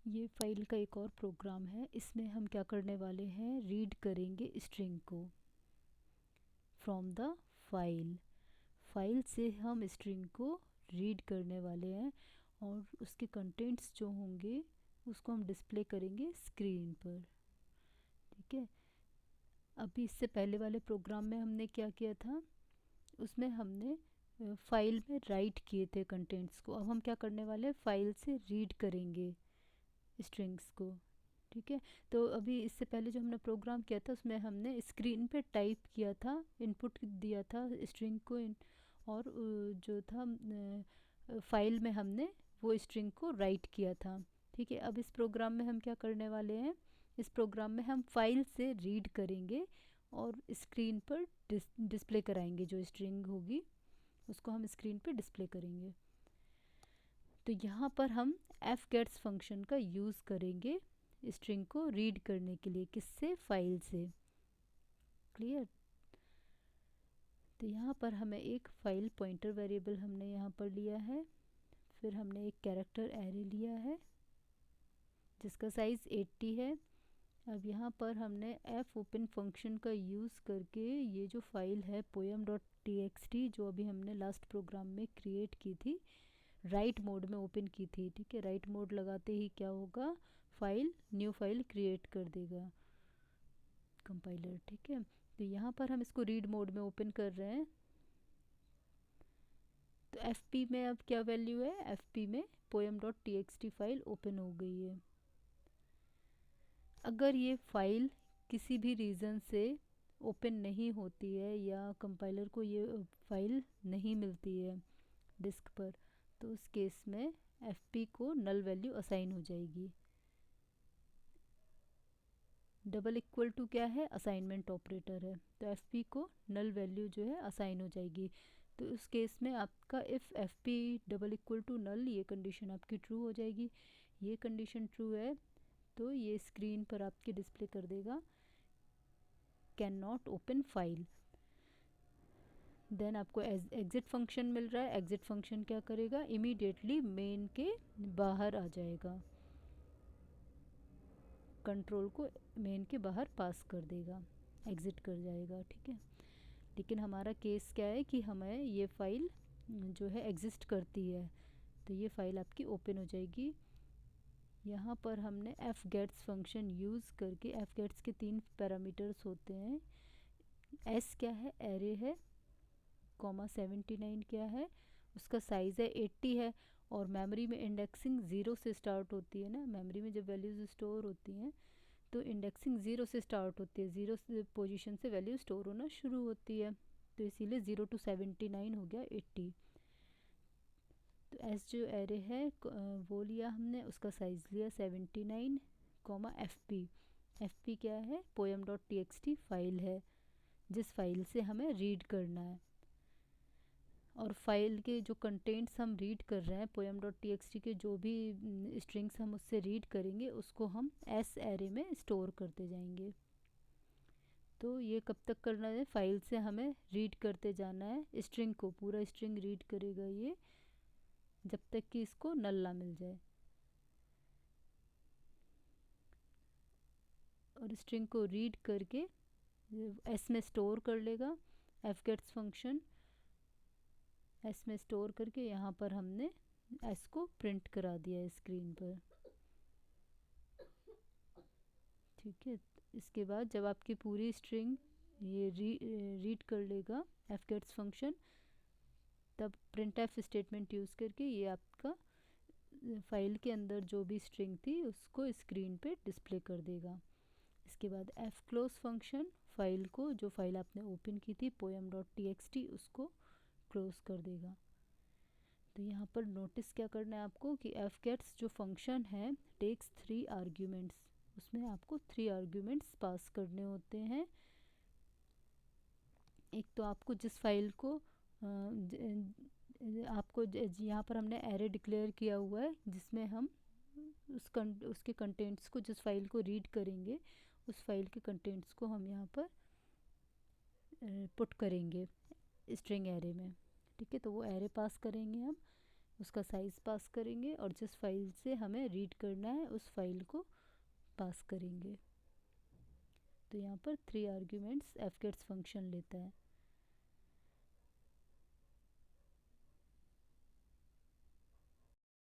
ये फाइल का एक और प्रोग्राम है। इसमें हम क्या करने वाले हैं, रीड करेंगे स्ट्रिंग को फ्रॉम द फाइल। फाइल से हम स्ट्रिंग को रीड करने वाले हैं और उसके कंटेंट्स जो होंगे उसको हम डिस्प्ले करेंगे स्क्रीन पर। ठीक है, अभी इससे पहले वाले प्रोग्राम में हमने क्या किया था, उसमें हमने फाइल में राइट किए थे कंटेंट्स को। अब हम क्या करने वाले हैं, फाइल से रीड करेंगे स्ट्रिंग्स को। ठीक है, तो अभी इससे पहले जो हमने प्रोग्राम किया था उसमें हमने स्क्रीन पे टाइप किया था, इनपुट दिया था स्ट्रिंग को और जो था फाइल में हमने वो स्ट्रिंग को राइट किया था। ठीक है, अब इस प्रोग्राम में हम क्या करने वाले हैं, इस प्रोग्राम में हम फाइल से रीड करेंगे और स्क्रीन पर डिस्प्ले कराएंगे। जो स्ट्रिंग होगी उसको हम स्क्रीन पे डिस्प्ले करेंगे। तो यहाँ पर हम एफ गेट्स फंक्शन का यूज़ करेंगे स्ट्रिंग को रीड करने के लिए। किससे, फाइल से। क्लियर। तो यहाँ पर हमें एक फाइल पॉइंटर वेरिएबल हमने यहाँ पर लिया है, फिर हमने एक कैरेक्टर एरे लिया है जिसका साइज़ 80 है। अब यहाँ पर हमने एफ ओपन फंक्शन का यूज़ करके ये जो फाइल है poem.txt, जो अभी हमने लास्ट प्रोग्राम में क्रिएट की थी, राइट मोड में ओपन की थी। ठीक है, राइट मोड लगाते ही क्या होगा, फाइल न्यू फाइल क्रिएट कर देगा कंपाइलर। ठीक है, तो यहाँ पर हम इसको रीड मोड में ओपन कर रहे हैं। तो एफ में अब क्या वैल्यू है, एफ में poem.txt फाइल ओपन हो गई है। अगर ये फाइल किसी भी रीज़न से ओपन नहीं होती है या कंपाइलर को ये फाइल नहीं मिलती है डिस्क पर, तो उस केस में एफ को नल वैल्यू असाइन हो जाएगी। डबल इक्वल टू क्या है, असाइनमेंट ऑपरेटर है, तो एफ को नल वैल्यू जो है असाइन हो जाएगी। तो उस केस में आपका if F double equal to null, ये कंडीशन आपकी ट्रू हो जाएगी। ये कंडीशन ट्रू है तो ये स्क्रीन पर आपके डिस्प्ले कर देगा can not open file. Then आपको एग्जिट फंक्शन मिल रहा है। एग्जिट फंक्शन क्या करेगा, इमीडिएटली मेन के बाहर आ जाएगा, कंट्रोल को मेन के बाहर पास कर देगा, एग्ज़िट कर जाएगा। ठीक है, लेकिन हमारा केस क्या है कि हमें ये फ़ाइल जो है एग्जिस्ट करती है, तो ये फ़ाइल आपकी ओपन हो जाएगी। यहाँ पर हमने एफ गेट्स फंक्शन यूज़ करके, एफ गेट्स के 3 पैरामीटर्स होते हैं। एस क्या है, एरे है, कॉमा 79 क्या है, उसका साइज़ है 80 है, और मेमोरी में इंडेक्सिंग 0 से स्टार्ट होती है ना। मेमोरी में जब वैल्यूज़ स्टोर होती हैं तो इंडेक्सिंग 0 से स्टार्ट होती है, 0 पोजीशन से वैल्यू स्टोर होना शुरू होती है, तो इसीलिए 0 to 79 हो गया 80। तो एस जो एरे है वो लिया हमने, उसका साइज़ लिया 79, कॉमा एफ पी क्या है, poem.txt फाइल है जिस फाइल से हमें रीड करना है। और फाइल के जो कंटेंट्स हम रीड कर रहे हैं poem.txt के, जो भी स्ट्रिंग्स हम उससे रीड करेंगे उसको हम एस एरे में स्टोर करते जाएंगे। तो ये कब तक करना है, फाइल से हमें रीड करते जाना है स्ट्रिंग को, पूरा स्ट्रिंग रीड करेगा ये जब तक कि इसको नल ना मिल जाए। और स्ट्रिंग को रीड करके एस में स्टोर कर लेगा। एफ गेट्स फंक्शन एस में स्टोर करके यहाँ पर हमने एस को प्रिंट करा दिया स्क्रीन पर। ठीक है, इसके बाद जब आपकी पूरी स्ट्रिंग ये रीड कर लेगा एफ गेट्स फंक्शन, तब प्रिंट एफ स्टेटमेंट यूज़ करके ये आपका फाइल के अंदर जो भी स्ट्रिंग थी उसको स्क्रीन पे डिस्प्ले कर देगा। इसके बाद एफ क्लोज फंक्शन फाइल को, जो फाइल आपने ओपन की थी poem.txt, उसको क्लोज कर देगा। तो यहाँ पर नोटिस क्या करना है आपको कि एफ गेट्स जो फंक्शन है टेक्स 3 आर्ग्यूमेंट्स, उसमें आपको 3 आर्ग्यूमेंट्स पास करने होते हैं। एक तो आपको जिस फाइल को आपको यहाँ पर हमने एरे डिक्लेयर किया हुआ है जिसमें हम उसके कंटेंट्स को, जिस फाइल को रीड करेंगे उस फाइल के कंटेंट्स को हम यहाँ पर पुट करेंगे स्ट्रिंग एरे में। ठीक है, तो वो एरे पास करेंगे हम, उसका साइज़ पास करेंगे और जिस फाइल से हमें रीड करना है उस फाइल को पास करेंगे। तो यहाँ पर 3 आर्ग्यूमेंट्स fgets फंक्शन लेता है।